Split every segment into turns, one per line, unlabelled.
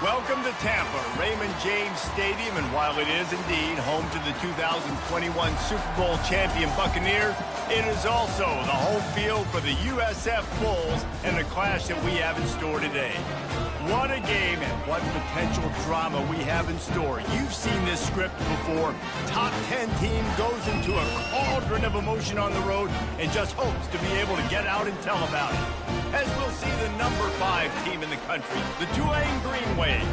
Welcome to Tampa, Raymond James Stadium, and while it is indeed home to the 2021 Super Bowl champion Buccaneers, it is also the home field for the USF Bulls and the clash that we have in store today. What a game and what potential drama we have in store. You've seen this script before. Top 10 team goes into a cauldron of emotion on the road and just hopes to be able to get out and tell about it. As we'll see the number 5 team in the country, the Tulane Green Wave,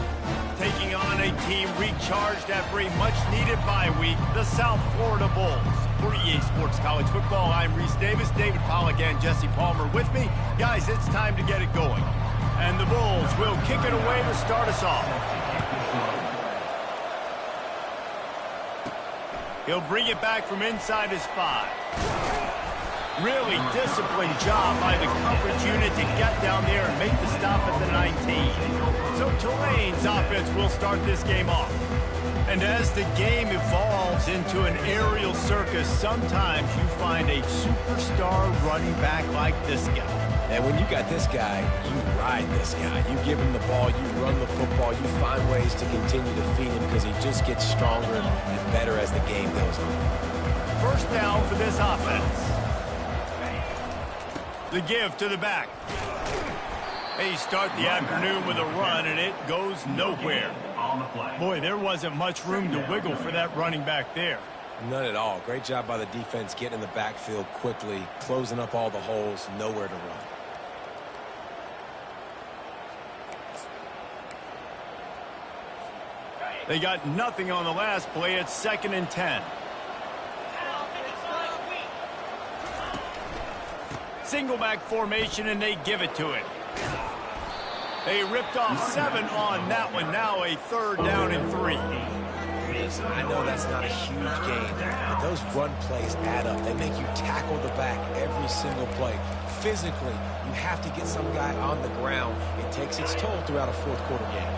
taking on a team recharged after a much-needed bye week, the South Florida Bulls. For EA Sports College Football, I'm Reese Davis, David Pollack, and Jesse Palmer with me. Guys, it's time to get it going. And the Bulls will kick it away to start us off. He'll bring it back from inside his 5. Really disciplined job by the coverage unit to get down there and make the stop at the 19. So Tulane's offense will start this game off. And as the game evolves into an aerial circus, sometimes you find a superstar running back like this guy.
And when you got this guy, you ride this guy. You give him the ball, you run the football, you find ways to continue to feed him because he just gets stronger and better as the game goes on.
First down for this offense. The give to the back. They start the afternoon with a run, and it goes nowhere. Boy, there wasn't much room to wiggle for that running back there.
None at all. Great job by the defense getting in the backfield quickly, closing up all the holes, nowhere to run.
They got nothing on the last play. It's 2nd and 10. Single back formation, and they give it to him. They ripped off 7 on that one. Now a 3rd down and 3.
I know that's not a huge game, but those run plays add up. They make you tackle the back every single play. Physically, you have to get some guy on the ground. It takes its toll throughout a fourth-quarter game.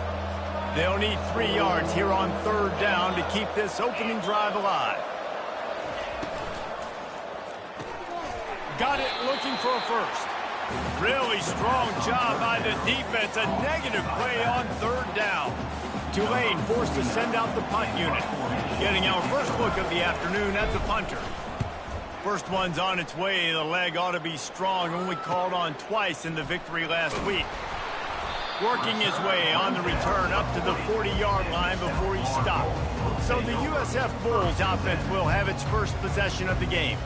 They'll need 3 yards here on 3rd down to keep this opening drive alive. Got it, looking for a first. Really strong job by the defense. A negative play on 3rd down. Tulane forced to send out the punt unit. Getting our first look of the afternoon at the punter. First one's on its way. The leg ought to be strong. Only called on twice in the victory last week. Working his way on the return up to the 40-yard line before he stopped. So the USF Bulls offense will have its first possession of the game.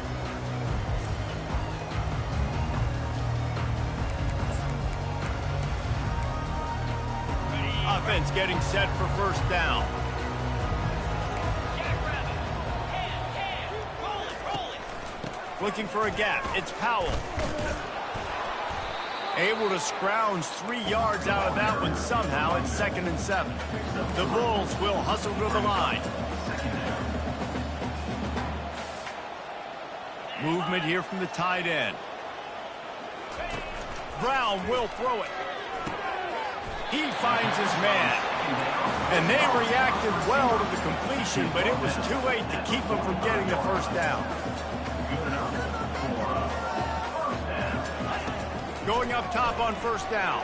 Offense getting set for first down. Looking for a gap. It's Powell. Able to scrounge 3 yards out of that one somehow. It's 2nd and 7. The Bulls will hustle to the line. Movement here from the tight end. Brown will throw it. He finds his man. And they reacted well to the completion, but it was too late to keep him from getting the first down. Going up top on first down.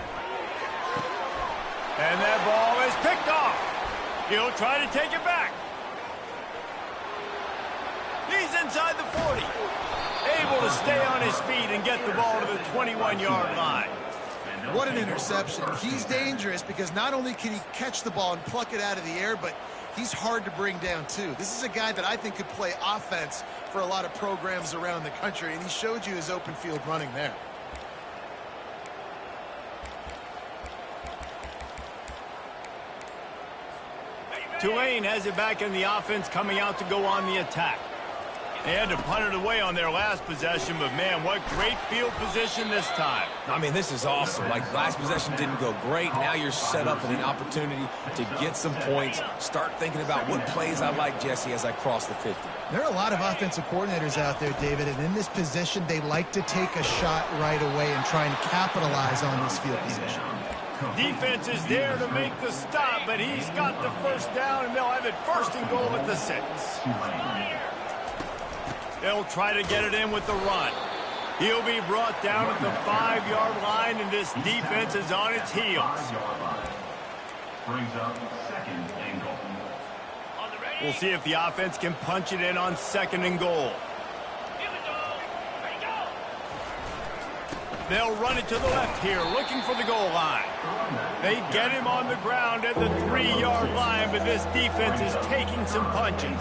And that ball is picked off. He'll try to take it back. He's inside the 40. Able to stay on his feet and get the ball to the 21-yard line.
What an interception. He's dangerous because not only can he catch the ball and pluck it out of the air, but he's hard to bring down too. This is a guy that I think could play offense for a lot of programs around the country, and he showed you his open field running there.
Tulane has it back in the offense, coming out to go on the attack. They had to punt it away on their last possession, but man, what great field position this time.
I mean, this is awesome. Like, last possession didn't go great. Now you're set up with an opportunity to get some points. Start thinking about what plays I like, Jesse, as I cross the 50.
There are a lot of offensive coordinators out there, David, and in this position, they like to take a shot right away and try and capitalize on this field position.
Defense is there to make the stop, but he's got the first down, and they'll have it 1st and goal at the 6. They'll try to get it in with the run. He'll be brought down at the 5-yard line, and this defense is on its heels.
Brings up second and goal.
We'll see if the offense can punch it in on second and goal. They'll run it to the left here, looking for the goal line. They get him on the ground at the 3-yard line, but this defense is taking some punches.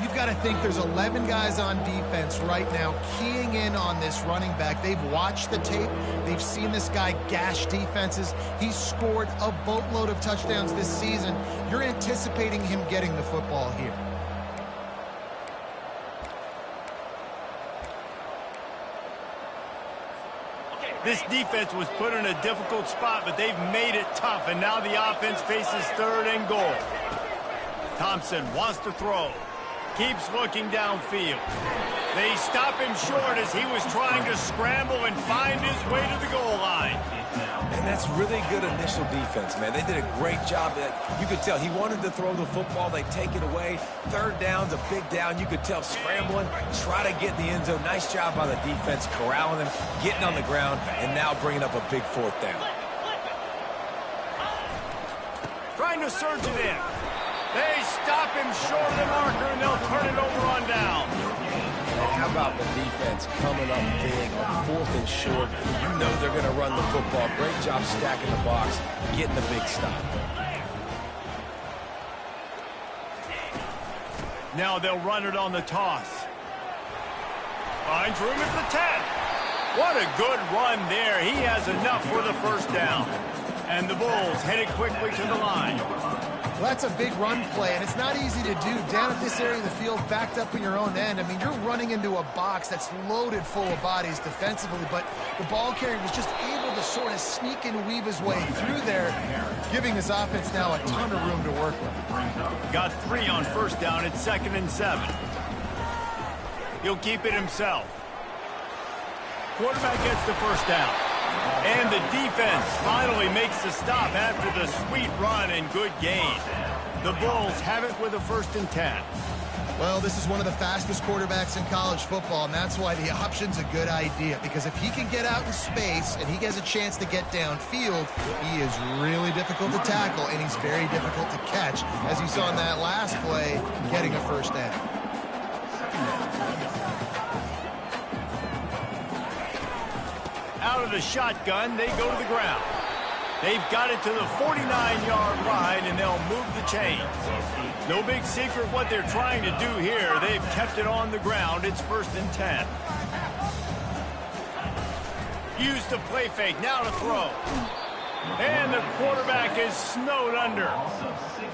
You've got to think there's 11 guys on defense right now keying in on this running back. They've watched the tape. They've seen this guy gash defenses. He's scored a boatload of touchdowns this season. You're anticipating him getting the football here.
This defense was put in a difficult spot, but they've made it tough, and now the offense faces third and goal. Thompson wants to throw. Keeps looking downfield. They stop him short as he was trying to scramble and find his way to the goal line.
And that's really good initial defense, man. They did a great job. You could tell he wanted to throw the football. They take it away. Third down's a big down. You could tell scrambling, try to get in the end zone. Nice job by the defense, corralling him, getting on the ground, and now bringing up a big fourth down.
Trying to surge it in. They stop him short of the marker, and they'll turn it over on down.
And how about the defense coming up big on fourth and short? You know they're going to run the football. Great job stacking the box, getting the big stop.
Now they'll run it on the toss. Finds room at the 10. What a good run there. He has enough for the first down. And the Bulls headed quickly to the line.
Well, that's a big run play, and it's not easy to do down at this area of the field, backed up in your own end. I mean, you're running into a box that's loaded full of bodies defensively, but the ball carrier was just able to sort of sneak and weave his way through there, giving his offense now a ton of room to work with.
Got 3 on first down at 2nd and 7. He'll keep it himself. Quarterback gets the first down. And the defense finally makes the stop after the sweet run and good gain. The Bulls have it with a 1st and 10.
Well, this is one of the fastest quarterbacks in college football, and that's why the option's a good idea. Because if he can get out in space and he has a chance to get downfield, he is really difficult to tackle, and he's very difficult to catch, as you saw in that last play, getting a first down.
Out of the shotgun, they go to the ground. They've got it to the 49-yard line, and they'll move the chains. No big secret what they're trying to do here. They've kept it on the ground. It's 1st and 10. Use the play fake. Now to throw. And the quarterback is snowed under.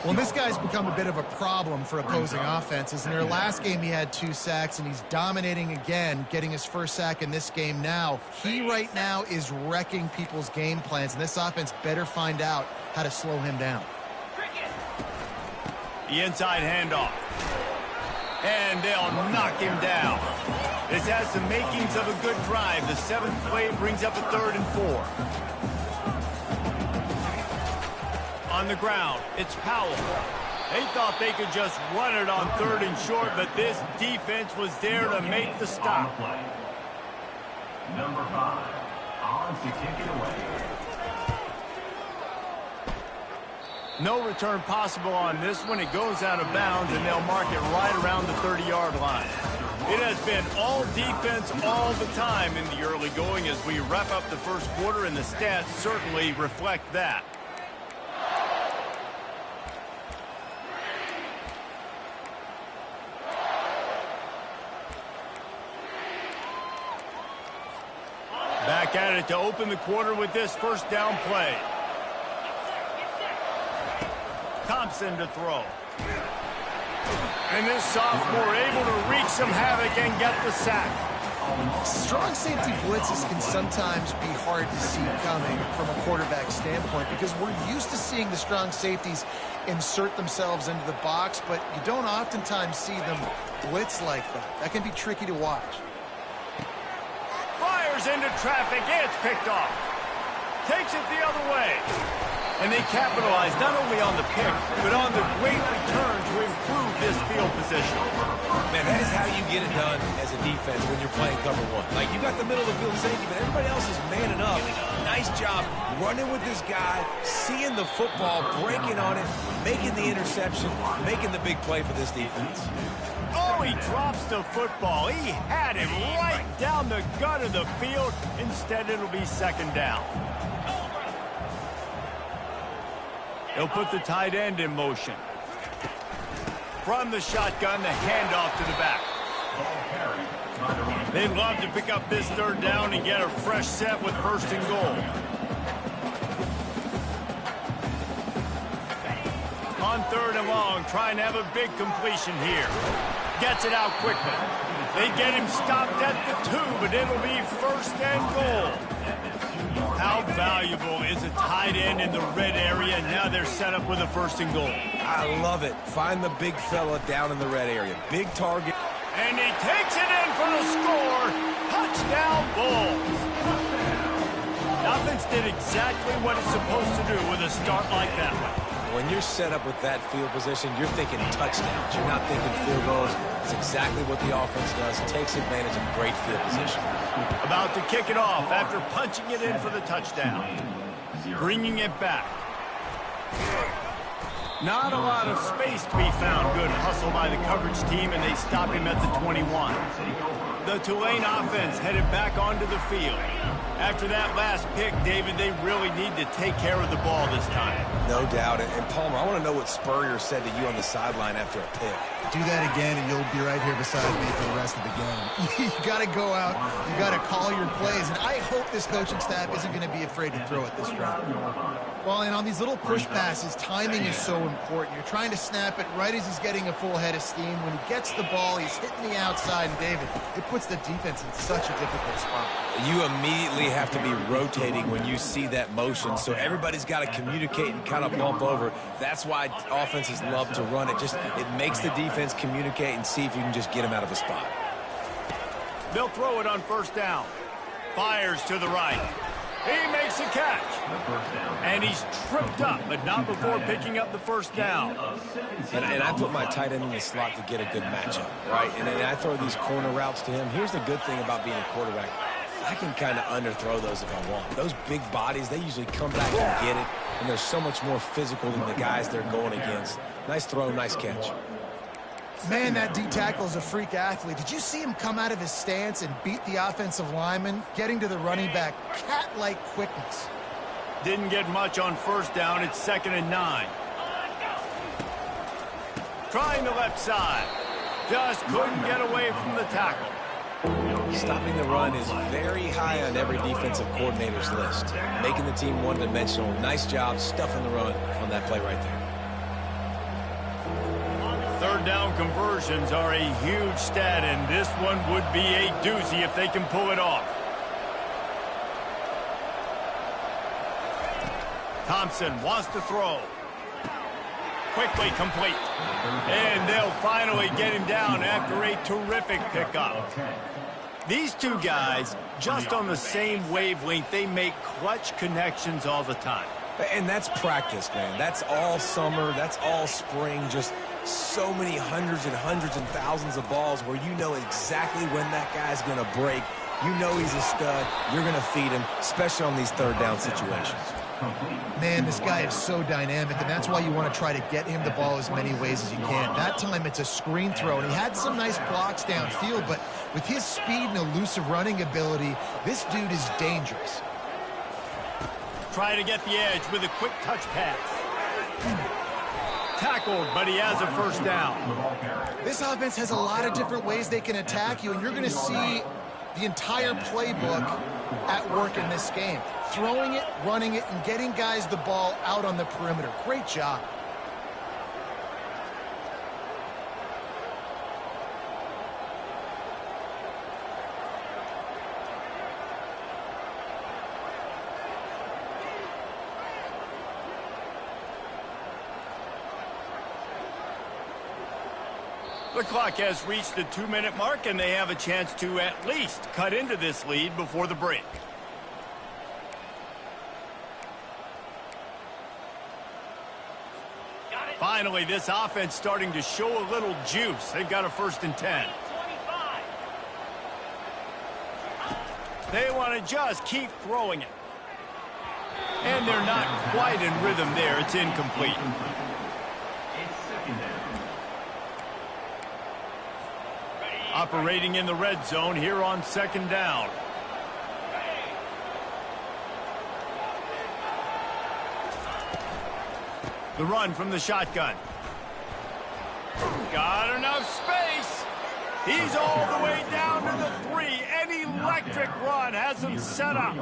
Well, this guy's become a bit of a problem for opposing offenses. In their last game, he had 2 sacks, and he's dominating again, getting his first sack in this game now. He right now is wrecking people's game plans, and this offense better find out how to slow him down.
The inside handoff. And they'll knock him down. This has the makings of a good drive. The 7th play brings up a 3rd and 4. On the ground, it's Powell. They thought they could just run it on 3rd and short, but this defense was there to make the stop.
Number 5, on to kick it away.
No return possible on this one. It goes out of bounds, and they'll mark it right around the 30-yard line. It has been all defense all the time in the early going as we wrap up the first quarter, and the stats certainly reflect that. Back at it to open the quarter with this first down play. Thompson to throw. And this sophomore able to wreak some havoc and get the sack.
Strong safety blitzes can sometimes be hard to see coming from a quarterback standpoint because we're used to seeing the strong safeties insert themselves into the box, but you don't oftentimes see them blitz like that. That can be tricky to watch.
Fires into traffic. It's picked off. Takes it the other way. And they capitalize not only on the pick, but on the great return to improve this field position.
Man, that is how you get it done as a defense when you're playing cover one. Like, you got the middle of the field safety, but everybody else is manning up. Nice job running with this guy, seeing the football, breaking on it, making the interception, making the big play for this defense.
Oh, he drops the football. He had it right down the gut of the field. Instead, it'll be second down. He'll put the tight end in motion. From the shotgun, the handoff to the back. They'd love to pick up this third down and get a fresh set with first and goal. On third and long, trying to have a big completion here. Gets it out quickly. They get him stopped at the 2, but it'll be first and goal. How valuable is a tight end in the red area? Now they're set up with a first and goal.
I love it. Find the big fella down in the red area. Big target.
And he takes it in for the score. Touchdown, Bulls. The offense did exactly what it's supposed to do with a start like that one.
When you're set up with that field position, you're thinking touchdowns. You're not thinking field goals. It's exactly what the offense does. It takes advantage of great field position.
About to kick it off after punching it in for the touchdown. Bringing it back. Not a lot of space to be found. Good hustle by the coverage team, and they stop him at the 21. The Tulane offense headed back onto the field. After that last pick, David, they really need to take care of the ball this time.
No doubt. And Palmer, I want to know what Spurrier said to you on the sideline after a pick.
Do that again, and you'll be right here beside me for the rest of the game. You got to go out. You got to call your plays. And I hope this coaching staff isn't going to be afraid to throw it this drive. Well, and on these little push passes, timing is so important. You're trying to snap it right as he's getting a full head of steam. When he gets the ball, he's hitting the outside. And, David, it puts the defense in such a difficult spot.
You immediately have to be rotating when you see that motion, so everybody's got to communicate and kind of bump over. That's why offenses love to run it. It makes the defense communicate and see if you can just get him out of a spot.
They'll throw it on first down. Fires to the right. He makes a catch. And he's tripped up, but not before picking up the first down.
And I put my tight end in the slot to get a good matchup, right? And I throw these corner routes to him. Here's the good thing about being a quarterback. I can kind of underthrow those if I want. Those big bodies, they usually come back and get it, and they're so much more physical than the guys they're going against. Nice throw, nice catch.
Man, that D-tackle is a freak athlete. Did you see him come out of his stance and beat the offensive lineman, getting to the running back? Cat-like quickness.
Didn't get much on first down. It's 2nd and 9. Trying the left side. Just couldn't get away from the tackle.
Stopping the run is very high on every defensive coordinator's list. Making the team one-dimensional. Nice job stuffing the run on that play right there.
Third down conversions are a huge stat, and this one would be a doozy if they can pull it off. Thompson wants to throw. Quickly complete. And they'll finally get him down after a terrific pickup. These two guys, just on the same wavelength, they make clutch connections all the time.
And that's practice, man. That's all summer. That's all spring. Just so many hundreds and thousands of balls where you know exactly when that guy's going to break. You know he's a stud. You're going to feed him, especially on these third down situations.
Man, this guy is so dynamic, and that's why you want to try to get him the ball as many ways as you can. That time it's a screen throw, and he had some nice blocks downfield, but with his speed and elusive running ability, this dude is dangerous.
Try to get the edge with a quick touch pass. Tackled, but he has a first down.
This offense has a lot of different ways they can attack you, and you're going to see the entire playbook at work in this game. Throwing it, running it, and getting guys the ball out on the perimeter. Great job.
The clock has reached the 2-minute mark, and they have a chance to at least cut into this lead before the break. Finally, this offense starting to show a little juice. They've got a 1st and 10. They want to just keep throwing it. And they're not quite in rhythm there. It's incomplete.
It's 2nd down.
Operating in the red zone here on 2nd down. The run from the shotgun. Got enough space. He's all the way down to the 3. An electric run has him set up.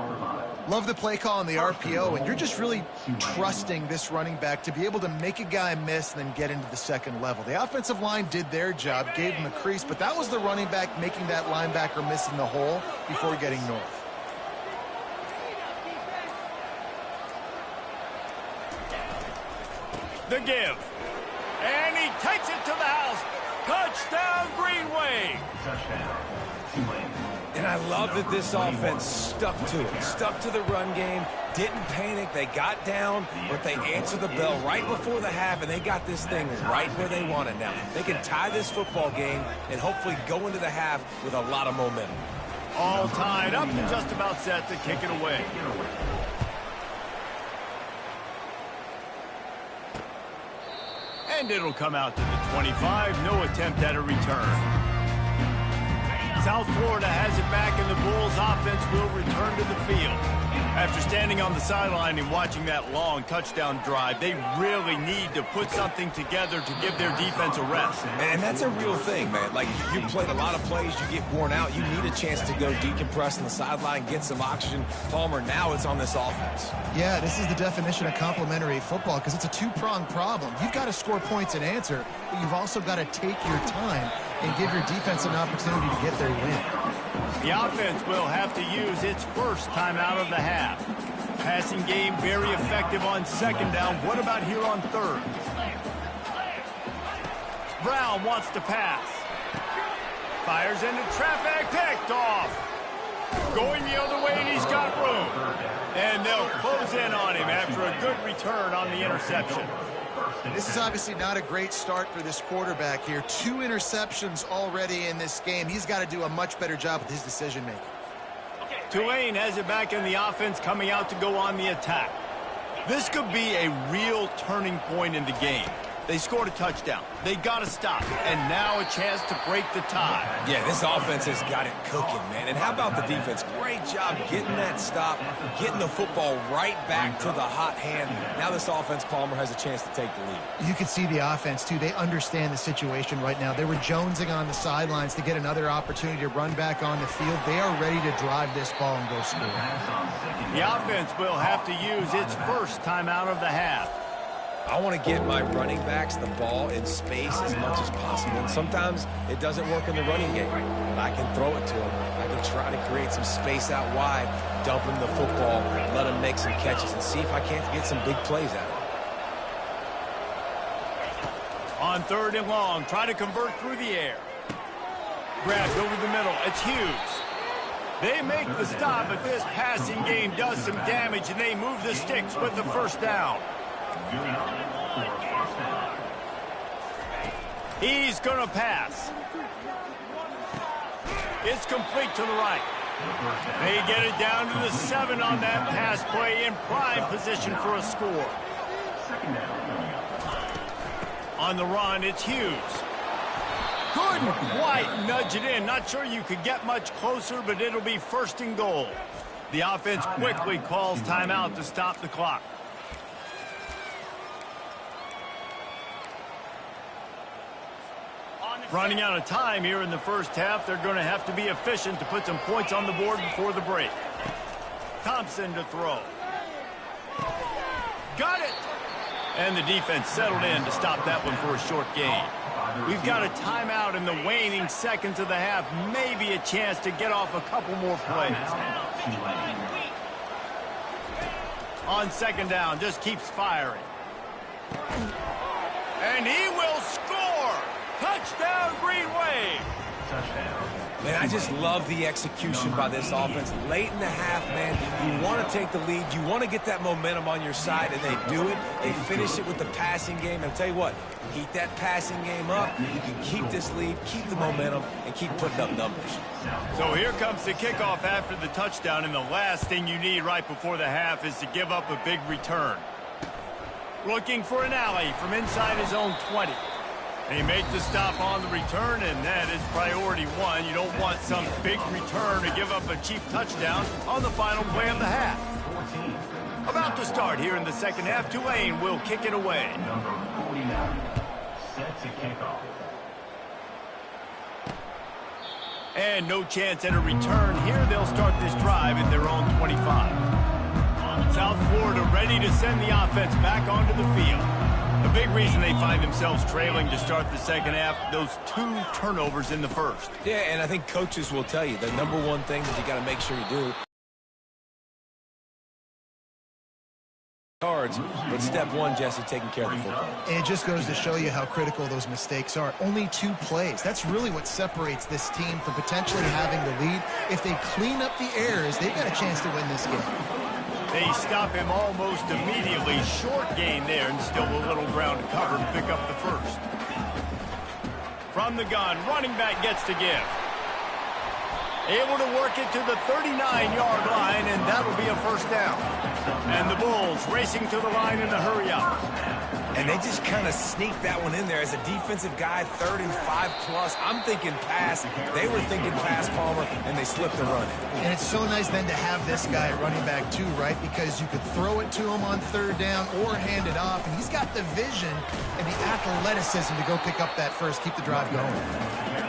Love the play call on the RPO, and you're just really trusting this running back to be able to make a guy miss and then get into the 2nd level. The offensive line did their job, gave him a crease, but that was the running back making that linebacker miss in the hole before getting north.
The give. And he takes it to the house. Touchdown, Green Wave.
Touchdown. Tulane.
And I love that this offense stuck to it. Stuck to the run game. Didn't panic. They got down, but they answered the bell right before the half, and they got this thing right where they want it now. They can tie this football game and hopefully go into the half with a lot of momentum.
All tied up and just about set to kick it away. And it'll come out to the 25. No attempt at a return. South Florida has it back, and the Bulls offense will return to the field. After standing on the sideline and watching that long touchdown drive, they really need to put something together to give their defense a rest.
And that's a real thing, man. Like, you played a lot of plays, you get worn out, you need a chance to go decompress on the sideline, get some oxygen. Palmer, now it's on this offense.
Yeah, this is the definition of complementary football because it's a two-pronged problem. You've got to score points and answer, but you've also got to take your time and give your defense an opportunity to get their win.
The offense will have to use its first timeout of the half. Passing game very effective on 2nd down. What about here on 3rd? Brown wants to pass. Fires into traffic, picked off. Going the other way, and he's got room. And they'll close in on him after a good return on the interception.
This is obviously not a great start for this quarterback here. 2 interceptions already in this game. He's got to do a much better job with his decision-making.
Tulane has it back in the offense, coming out to go on the attack. This could be a real turning point in the game. They scored a touchdown. They got to stop. And now a chance to break the tie.
Yeah, this offense has got it cooking, man. And how about the defense? Great job getting that stop, getting the football right back to the hot hand. Now this offense, Palmer, has a chance to take the lead.
You can see the offense, too. They understand the situation right now. They were jonesing on the sidelines to get another opportunity to run back on the field. They are ready to drive this ball and go score.
The offense will have to use its first timeout of the half.
I want to get my running backs the ball in space as much as possible. And sometimes it doesn't work in the running game, but I can throw it to them. I can try to create some space out wide, dump him the football, let him make some catches, and see if I can't get some big plays out of it.
On 3rd and long, try to convert through the air. Grabbed over the middle. It's Hughes. They make the stop, but this passing game does some damage, and they move the sticks with the 1st down. He's going to pass. It's complete to the right. They get it down to the 7 on that pass play, in prime position for a score. On the run, it's Hughes. Couldn't quite nudge it in. Not sure you could get much closer, but it'll be 1st and goal. The offense quickly calls timeout to stop the clock. Running out of time here in the 1st half. They're going to have to be efficient to put some points on the board before the break. Thompson to throw. Got it! And the defense settled in to stop that one for a short gain. We've got a timeout in the waning seconds of the half. Maybe a chance to get off a couple more plays. On 2nd down, just keeps firing. And he will score! Touchdown, Green Wave!
Touchdown.
Man, I just love the execution by this offense. Late in the half, man, you want to take the lead. You want to get that momentum on your side, and they do it. They finish it with the passing game. And I'll tell you what, keep that passing game up. You can keep this lead, keep the momentum, and keep putting up numbers.
So here comes the kickoff after the touchdown, and the last thing you need right before the half is to give up a big return. Looking for an alley from inside his own 20. They make the stop on the return, and that is priority one. You don't want some big return to give up a cheap touchdown on the final play of the half. About to start here in the second half. Tulane will kick it away.
Number 49, set to kick off.
And no chance at a return here. They'll start this drive at their own 25. South Florida ready to send the offense back onto the field. The big reason they find themselves trailing to start the second half, those 2 turnovers in the first.
Yeah, and I think coaches will tell you the number one thing that you got to make sure you do. Cards, but step one, Jesse, taking care of the football.
And it just goes to show you how critical those mistakes are. Only 2 plays. That's really what separates this team from potentially having the lead. If they clean up the errors, they've got a chance to win this game.
They stop him almost immediately. Short gain there, and still a little ground to cover to pick up the first. From the gun, running back gets to give. Able to work it to the 39-yard line, and that'll be a first down. And the Bulls racing to the line in a hurry-up.
And they just kind of sneaked that one in there. As a defensive guy, 3rd and 5+. I'm thinking pass. They were thinking pass, Palmer, and they slipped the run.
And it's so nice then to have this guy at running back too, right? Because you could throw it to him on 3rd down or hand it off. And he's got the vision and the athleticism to go pick up that first, keep the drive going.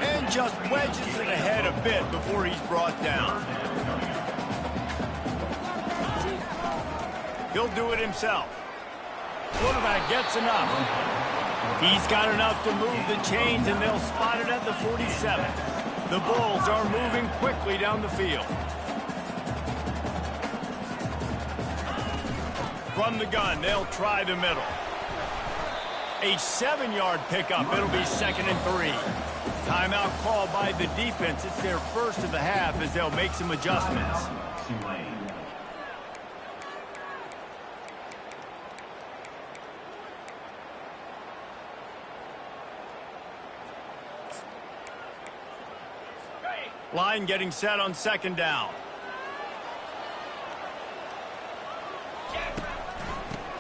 And just wedges it ahead a bit before he's brought down. He'll do it himself. Quarterback gets enough. He's got enough to move the chains, and they'll spot it at the 47. The Bulls are moving quickly down the field. From the gun, they'll try the middle. A 7-yard pickup. It'll be 2nd and 3. Timeout called by the defense. It's their first of the half as they'll make some adjustments.
Tulane.
Line getting set on 2nd down.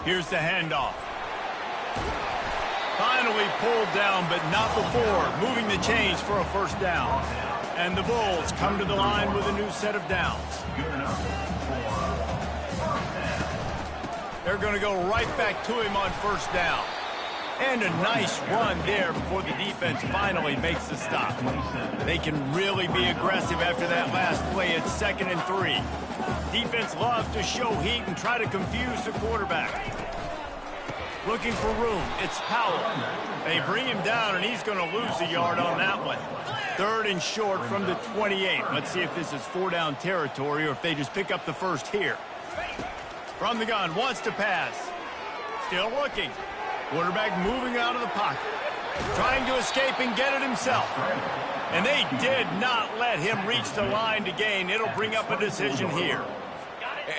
Here's the handoff. Finally pulled down, but not before. Moving the chains for a first down. And the Bulls come to the line with a new set of downs. They're going to go right back to him on first down. And a nice run there before the defense finally makes the stop. They can really be aggressive after that last play at 2nd and 3. Defense loves to show heat and try to confuse the quarterback. Looking for room. It's Powell. They bring him down, and he's going to lose a yard on that one. 3rd and short from the 28. Let's see if this is 4-down territory or if they just pick up the first here. From the gun, wants to pass. Still looking. Quarterback moving out of the pocket. Trying to escape and get it himself. And they did not let him reach the line to gain. It'll bring up a decision here.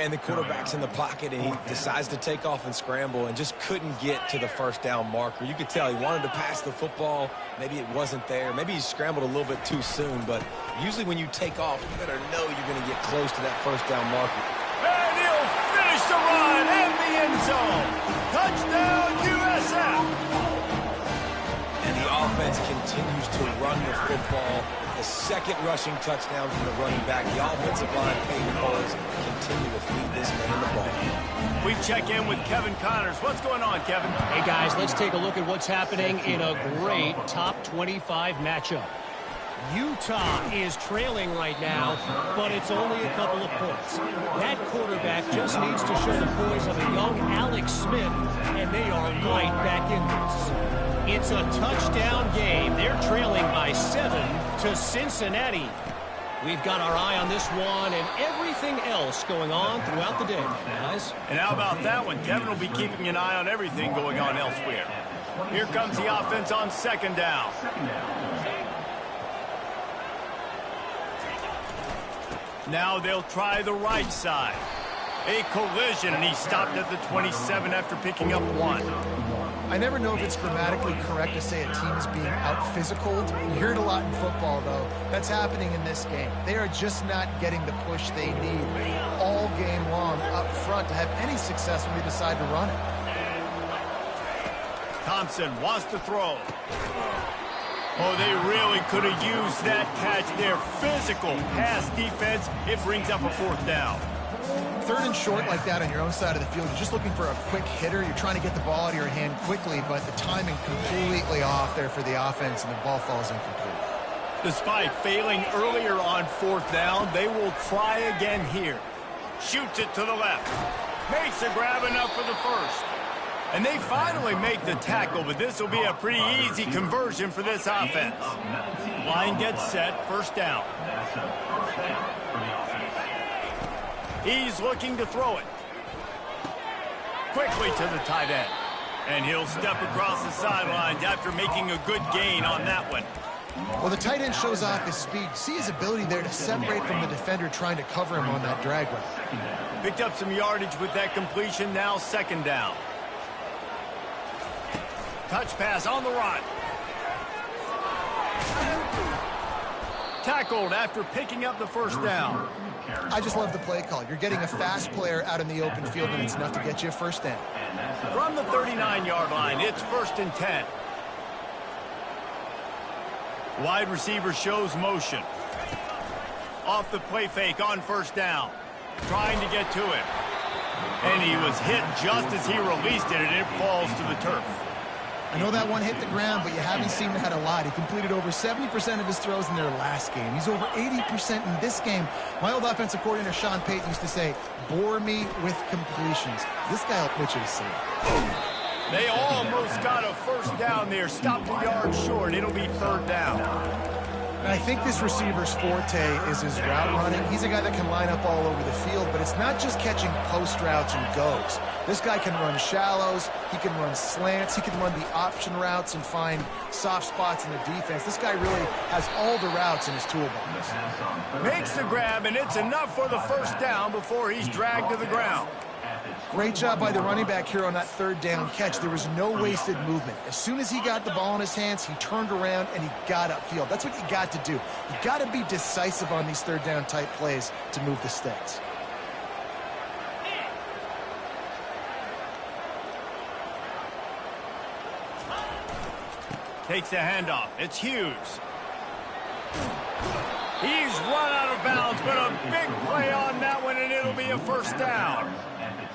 And the quarterback's in the pocket, and he decides to take off and scramble and just couldn't get to the first down marker. You could tell he wanted to pass the football. Maybe it wasn't there. Maybe he scrambled a little bit too soon. But usually when you take off, you better know you're going to get close to that first down marker.
And he'll finish the run in the end zone. Touchdown, USF.
And the offense continues to run the football. The 2nd rushing touchdown from the running back. The offensive line paying holes. Continue to feed this man the ball.
We check in with Kevin Connors. What's going on, Kevin?
Hey, guys, let's take a look at what's happening in a great top 25 matchup. Utah is trailing right now, but it's only a couple of points. That quarterback just needs to show the poise of a young Alex Smith, and they are right back in this. It's a touchdown game. They're trailing by 7 to Cincinnati. We've got our eye on this one and everything else going on throughout the day, guys.
And how about that one? Kevin will be keeping an eye on everything going on elsewhere. Here comes the offense on 2nd down. Now they'll try the right side. A collision, and he stopped at the 27 after picking up 1.
I never know if it's grammatically correct to say a team is being out-physicaled. You hear it a lot in football, though. That's happening in this game. They are just not getting the push they need all game long up front to have any success when they decide to run it.
Thompson wants to throw. Oh, they really could have used that catch there. Physical pass defense. It brings up a 4th down.
3rd and short like that on your own side of the field, you're just looking for a quick hitter. You're trying to get the ball out of your hand quickly, but the timing completely off there for the offense, and the ball falls incomplete.
Despite failing earlier on 4th down, they will try again here. Shoots it to the left. Makes a grab enough for the 1st. And they finally make the tackle, but this will be a pretty easy conversion for this offense. Line gets set, 1st down. He's looking to throw it. Quickly to the tight end. And he'll step across the sidelines after making a good gain on that one.
Well, the tight end shows off his speed. See his ability there to separate from the defender trying to cover him on that drag route.
Picked up some yardage with that completion. Now 2nd down. Touch pass on the run. Tackled after picking up the 1st down.
I just love the play call. You're getting a fast player out in the open field, and it's enough to get you a 1st down.
From the 39-yard line, it's 1st and 10. Wide receiver shows motion. Off the play fake on 1st down. Trying to get to it. And he was hit just as he released it, and it falls to the turf.
I know that one hit the ground, but you haven't seen that a lot. He completed over 70% of his throws in their last game. He's over 80% in this game. My old offensive coordinator, Sean Payton, used to say, bore me with completions. This guy will put you to sleep.
They almost got a 1st down there. Stopped a yard short. It'll be 3rd down.
And I think this receiver's forte is his route running. He's a guy that can line up all over the field, but it's not just catching post routes and goes. This guy can run shallows, he can run slants, he can run the option routes and find soft spots in the defense. This guy really has all the routes in his toolbox.
Makes the grab, and it's enough for the 1st down before he's dragged to the ground.
Great job by the running back here on that 3rd down catch. There was no wasted movement. As soon as he got the ball in his hands, he turned around and he got upfield. That's what you got to do. You got to be decisive on these 3rd down type plays to move the stakes.
Takes the handoff. It's Hughes. He's run out of bounds, but a big play on that one, and it'll be a 1st down.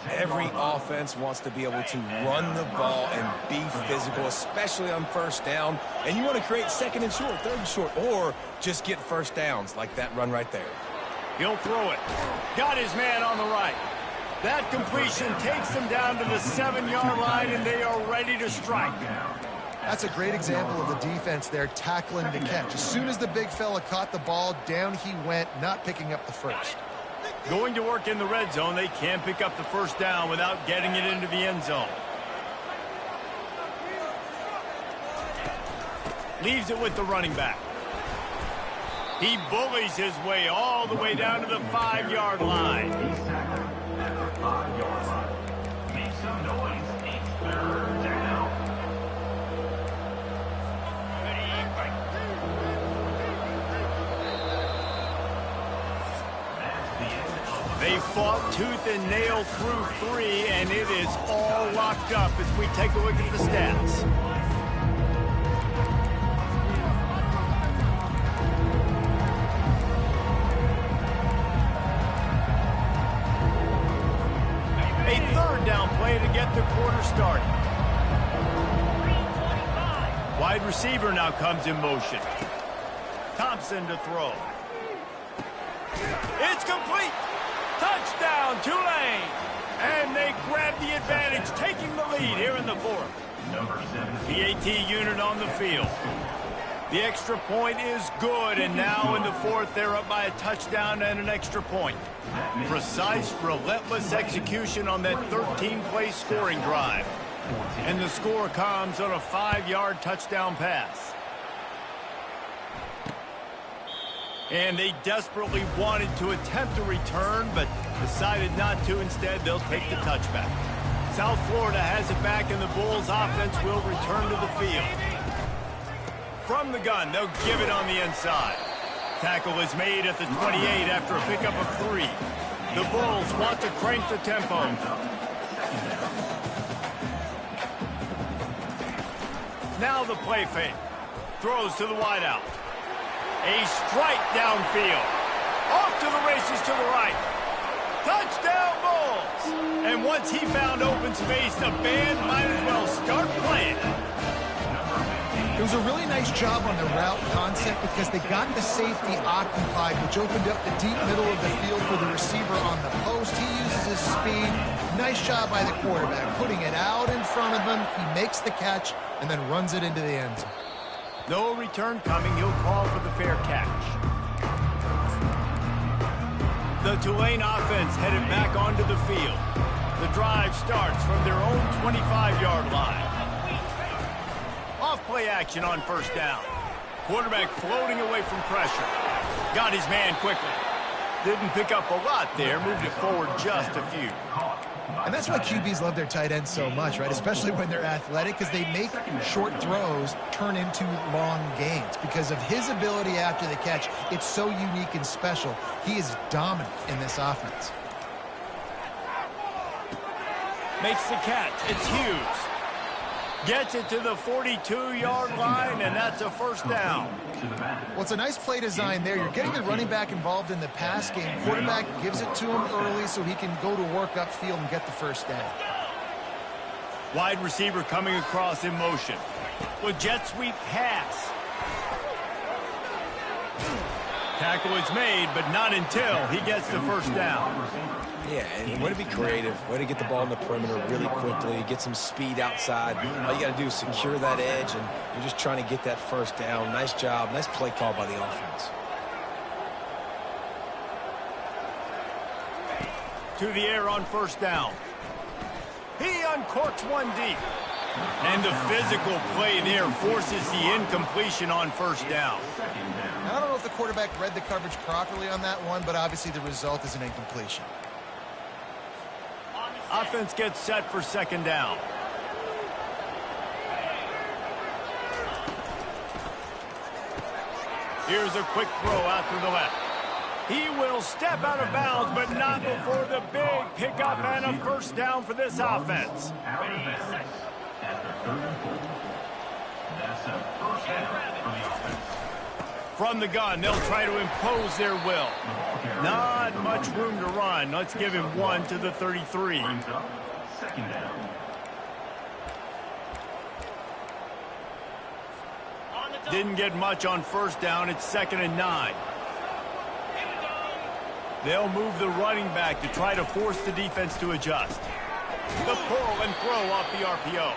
Every offense wants to be able to run the ball and be physical, especially on 1st down. And you want to create 2nd and short, 3rd and short, or just get 1st downs like that run right there.
He'll throw it. Got his man on the right. That completion takes them down to the 7-yard line, and they are ready to strike.
That's a great example of the defense there tackling the catch. As soon as the big fella caught the ball, down he went, not picking up the 1st.
Going to work in the red zone. They can't pick up the 1st down without getting it into the end zone. Leaves it with the running back. He bullies his way all the way down to the 5-yard line.
He's tackled at the 5-yard line. Make some noise. It's 3rd down.
They fought tooth and nail through 3, and it is all locked up as we take a look at the stats. A 3rd down play to get the quarter started. Wide receiver now comes in motion. Thompson to throw. It's complete. Touchdown, Tulane. And they grab the advantage, taking the lead here in the 4th. PAT unit on the field. The extra point is good, and now in the 4th, they're up by a touchdown and an extra point. Precise, relentless execution on that 13-play scoring drive. And the score comes on a 5-yard touchdown pass. And they desperately wanted to attempt a return, but decided not to. Instead, they'll take the touchback. South Florida has it back, and the Bulls offense will return to the field. From the gun, they'll give it on the inside. Tackle is made at the 28 after a pickup of 3. The Bulls want to crank the tempo. Now the play fake. Throws to the wideout. A strike downfield. Off to the races to the right. Touchdown Bulls! And once he found open space, the band might as well start playing.
It was a really nice job on the route concept because they got the safety occupied, which opened up the deep middle of the field for the receiver on the post. He uses his speed. Nice job by the quarterback, putting it out in front of him. He makes the catch and then runs it into the end zone.
No return coming. He'll call for the fair catch. The Tulane offense headed back onto the field. The drive starts from their own 25-yard line. Off play action on first down. Quarterback floating away from pressure. Got his man quickly. Didn't pick up a lot there. Moved it forward just a few.
And that's why QBs love their tight ends so much, right? Especially when they're athletic, because they make short throws turn into long gains. Because of his ability after the catch, it's so unique and special. He is dominant in this offense.
Makes the catch. It's Hughes. Gets it to the 42-yard line, and that's a first down.
Well, it's a nice play design there. You're getting the running back involved in the pass game. Quarterback gives it to him early so he can go to work upfield and get the first down.
Wide receiver coming across in motion. With jet sweep pass. Tackle is made, but not until he gets the first down.
Yeah, and way to be creative, way to get the ball in the perimeter really quickly, get some speed outside. All you got to do is secure that edge, and you're just trying to get that first down. Nice job, nice play call by the offense.
To the air on first down. He uncorks one deep. And the physical play there forces the incompletion on first down.
Now, I don't know if the quarterback read the coverage properly on that one, but obviously the result is an incompletion.
Offense gets set for second down. Here's a quick throw out to the left. He will step out of bounds, but not before the big pickup and a first down for this offense. From the gun, they'll try to impose their will. Not much room to run. Let's give him one to the 33. Didn't get much on first down. It's 2nd and 9. They'll move the running back to try to force the defense to adjust. The pull and throw off the RPO.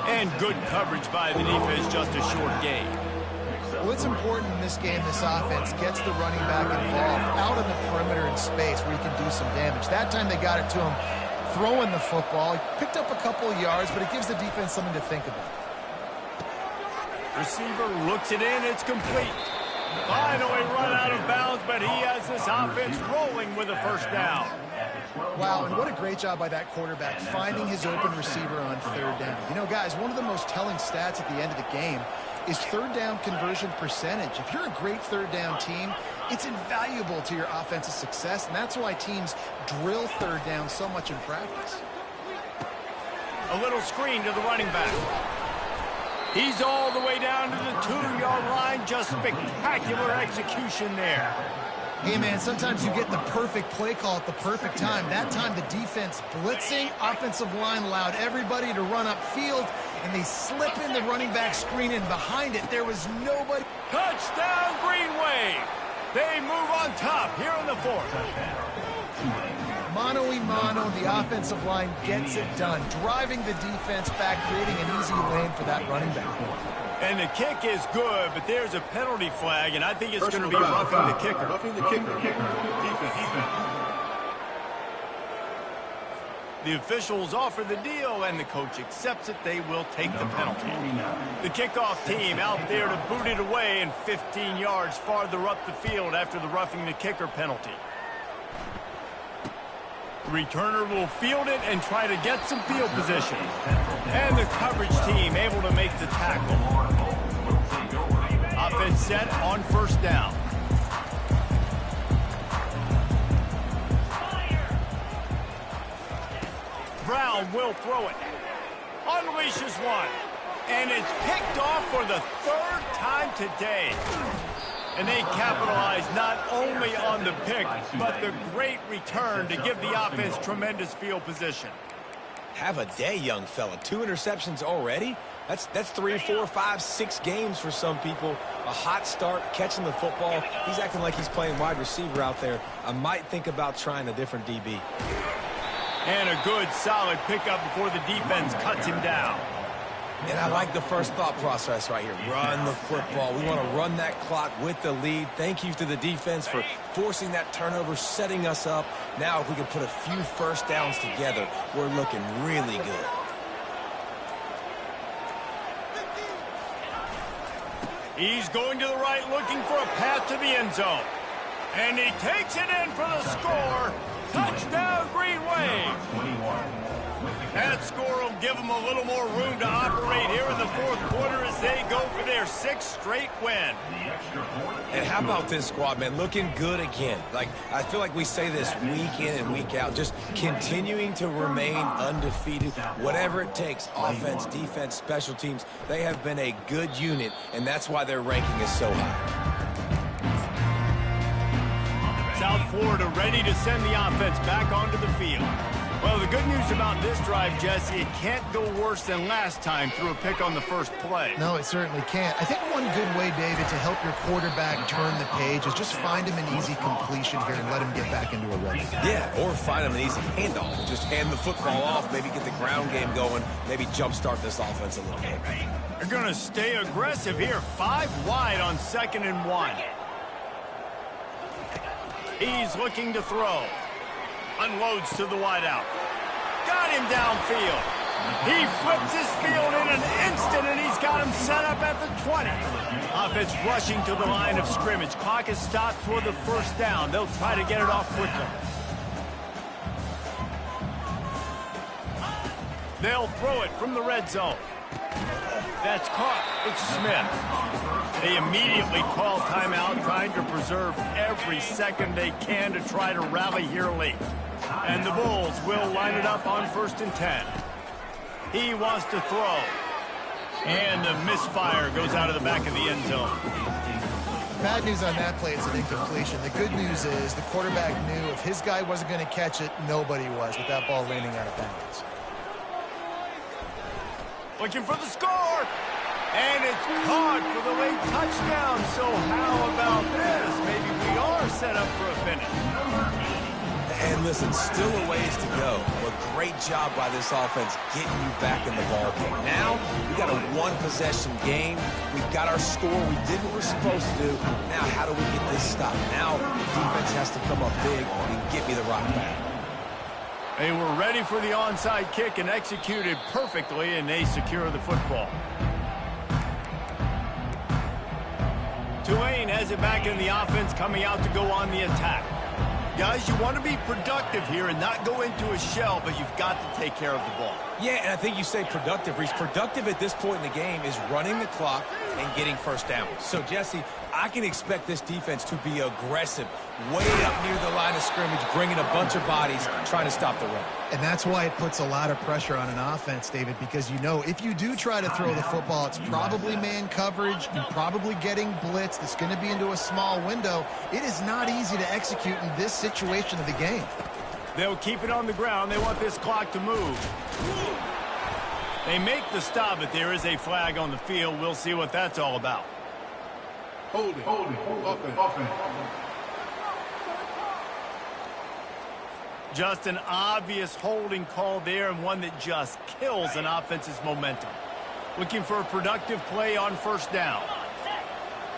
And good coverage by the defense, just a short gain.
Well, it's important in this game, this offense gets the running back involved out on the perimeter in space where he can do some damage. That time they got it to him throwing the football. He picked up a couple of yards, but it gives the defense something to think about.
Receiver looks it in. It's complete. Finally run out of bounds, but he has this offense rolling with a first down.
Wow, and what a great job by that quarterback finding his open receiver on third down. You know, guys, one of the most telling stats at the end of the game is third down conversion percentage. If you're a great third down team, it's invaluable to your offensive success, and that's why teams drill third down so much in practice.
A little screen to the running back. He's all the way down to the 2-yard line. Just spectacular execution there.
Hey, man, sometimes you get the perfect play call at the perfect time. That time the defense blitzing, offensive line allowed everybody to run upfield, and they slip in the running back screen, and behind it there was nobody.
Touchdown, Green Wave. They move on top here in the 4th.
Mano-a-mano, the offensive line gets it done, driving the defense back, creating an easy lane for that running back.
And the kick is good, but there's a penalty flag, and I think it's going to be roughing the kicker. The officials offer the deal, and the coach accepts it. They will take the penalty. The kickoff team out there to boot it away and 15 yards farther up the field after the roughing the kicker penalty. The returner will field it and try to get some field position. And the coverage team able to make the tackle. Offense set on first down. Brown will throw it. Unleashes one. And it's picked off for the third time today. And they capitalize not only on the pick, but the great return to give the offense tremendous field position.
Have a day, young fella. 2 interceptions already? That's 3, 4, 5, 6 games for some people. A hot start, catching the football. He's acting like he's playing wide receiver out there. I might think about trying a different DB.
And a good, solid pickup before the defense cuts him down.
And I like the first thought process right here. Run the football. We want to run that clock with the lead. Thank you to the defense for forcing that turnover, setting us up. Now if we can put a few first downs together, we're looking really good.
He's going to the right, looking for a path to the end zone. And he takes it in for the score. Touchdown, Green Wave. That score will give them a little more room to operate here in the fourth quarter as they go for their 6th straight win.
And how about this squad, man? Looking good again. Like, I feel like we say this week in and week out, just continuing to remain undefeated, whatever it takes, offense, defense, special teams. They have been a good unit, and that's why their ranking is so high.
South Florida ready to send the offense back onto the field. Well, the good news about this drive, Jesse, it can't go worse than last time through a pick on the first play.
No, it certainly can't. I think one good way, David, to help your quarterback turn the page is just find him an easy completion here and let him get back into a rhythm.
Yeah, or find him an easy handoff. Just hand the football off, maybe get the ground game going, maybe jumpstart this offense a little bit.
They're going to stay aggressive here. 5 wide on 2nd and 1. He's looking to throw. Unloads to the wideout. Got him downfield. He flips his field in an instant, and he's got him set up at the 20. Offense rushing to the line of scrimmage. Clock is stopped for the first down. They'll try to get it off quickly. They'll throw it from the red zone. That's caught. It's Smith. They immediately call timeout, trying to preserve every second they can to try to rally here late. And the Bulls will line it up on 1st and 10. He wants to throw. And the misfire goes out of the back of the end zone.
Bad news on that play, it's an incompletion. The good news is the quarterback knew if his guy wasn't going to catch it, nobody was with that ball landing out of bounds.
Looking for the score. And it's caught for the late touchdown. So how about this? Maybe we are set up for a finish.
And listen, still a ways to go, but great job by this offense getting you back in the ballgame. Now, we got a 1-possession game. We've got our score. We did what we're supposed to do. Now, how do we get this stopped? Now, the defense has to come up big and get me the rock back.
They were ready for the onside kick and executed perfectly, and they secure the football. Tulane has it back in the offense, coming out to go on the attack. Guys, you want to be productive here and not go into a shell, but you've got to take care of the ball.
Yeah, and I think you say productive, Reese. Productive at this point in the game is running the clock and getting first down. So, Jesse, I can expect this defense to be aggressive, way up near the line of scrimmage, bringing a bunch of bodies, trying to stop the run.
And that's why it puts a lot of pressure on an offense, David, because you know if you do try to throw the football, it's probably man coverage, you're probably getting blitzed, it's going to be into a small window. It is not easy to execute in this situation of the game.
They'll keep it on the ground. They want this clock to move. They make the stop, but there is a flag on the field. We'll see what that's all about.
Holding. Offense.
Just an obvious holding call there, and one that just kills an offense's momentum. Looking for a productive play on first down.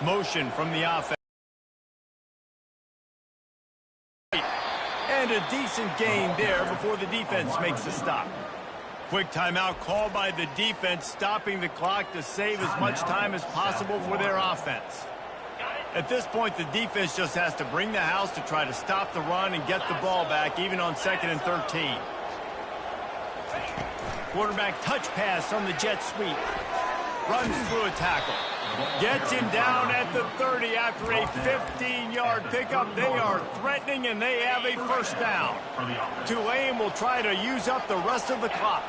Motion from the offense. And a decent gain there before the defense makes a stop. Quick timeout called by the defense, stopping the clock to save as much time as possible for their offense. At this point, the defense just has to bring the house to try to stop the run and get the ball back, even on 2nd and 13. Quarterback touch pass on the jet sweep. Runs through a tackle. Gets him down at the 30 after a 15-yard pickup. They are threatening, and they have a first down. Tulane will try to use up the rest of the clock.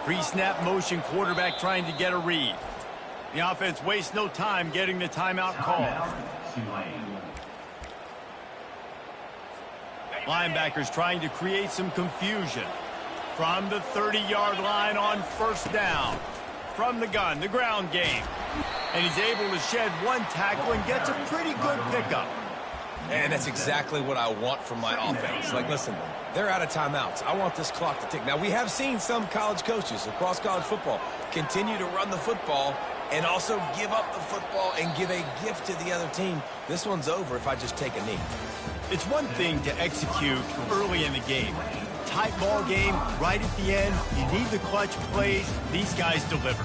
Pre-snap motion, quarterback trying to get a read. The offense wastes no time getting the timeout call. Linebackers trying to create some confusion. From the 30-yard line on first down. From the gun, the ground game. And he's able to shed one tackle and gets a pretty good pickup.
And that's exactly what I want from my offense. Like, listen, they're out of timeouts. I want this clock to tick. Now, we have seen some college coaches across college football continue to run the football and also give up the football and give a gift to the other team. This one's over if I just take a knee.
It's one thing to execute early in the game. Tight ball game, right at the end, you need the clutch plays. These guys deliver.